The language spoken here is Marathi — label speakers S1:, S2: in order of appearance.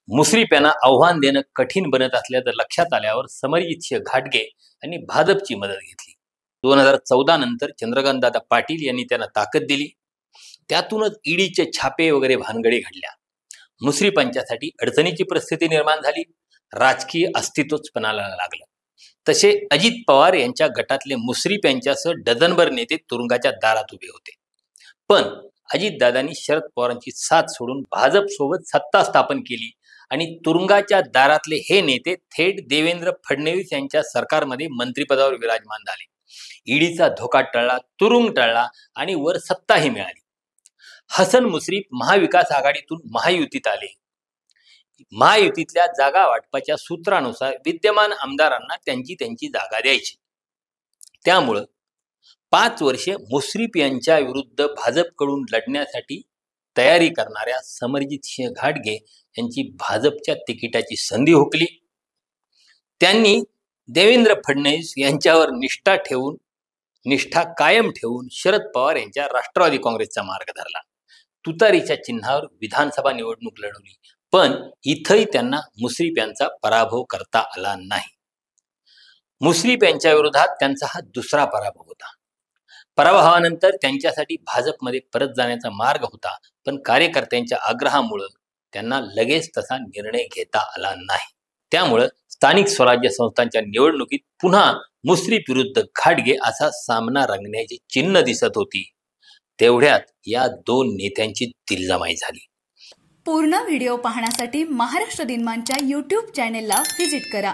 S1: मुश्रीफ यांना आव्हान देणं कठीण बनत असल्याचं लक्षात आल्यावर समरजित सिंह घाटगे यांनी भाजपची मदत घेतली। 2014 नंतर चंद्रकांतदादा पाटील यांनी त्यांना ताकद दिली। त्यातूनच ईडीचे छापे वगैरे भानगडी घडल्या। मुश्रीफांच्यासाठी अडचणीची परिस्थिती निर्माण झाली। राजकीय अस्तित्वच पणाला लागलं। तसे अजित पवार यांच्या गटातले मुश्रीफ यांच्यासह डझनभर नेते तुरुंगाच्या दारात उभे होते। पण अजितदादांनी शरद पवारांची साथ सोडून भाजप सोबत सत्ता स्थापन केली आणि तुरुंगाच्या दारातले हे नेते थेट देवेंद्र फडणवीस यांच्या सरकारमध्ये मंत्रिपदावर विराजमान झाले। ईडीचा धोका टळला, तुरुंग टळला आणि वर सत्ताही मिळाली। हसन मुश्रीफ महाविकास आघाडीतून महायुतीत आले। महायुतीतल्या जागा वाटपाच्या सूत्रानुसार विद्यमान आमदारांना त्यांची जागा द्यायची। त्यामुळे 5 वर्षे मुश्रीफ यांच्या विरुद्ध भाजपकडून लढण्यासाठी तयारी करणाऱ्या समरजित सिंह घाटगे यांची भाजपच्या तिकिटाची संधी हुकली। त्यांनी देवेंद्र फडणवीस यांच्यावर निष्ठा कायम ठेवून शरद पवार यांच्या राष्ट्रवादी काँग्रेसचा मार्ग धरला। तुतारीच्या चिन्हावर विधानसभा निवडणूक लढवली, पण इथंही त्यांना मुश्रीफ यांचा पराभव करता आला नाही। मुश्रीफ यांच्या विरोधात त्यांचा हा दुसरा पराभव होता। पराभवानंतर त्यांच्यासाठी भाजपमध्ये परत जाण्याचा मार्ग होता, पण कार्यकर्त्यांच्या आग्रहामुळे त्यांना लगेच तसा निर्णय घेता आला नाही। त्यामुळे स्थानिक स्वराज्य संस्थांच्या निवडणुकीत पुन्हा मुश्रीफ विरुद्ध घाटगे असा सामना रंगण्याची चिन्ह दिसत होती। तेवढ्यात या 2 नेत्यांची दिलजमाई झाली।
S2: पूर्ण व्हिडिओ पाहण्यासाठी महाराष्ट्र दिनमानच्या YouTube चॅनेलला व्हिजिट करा।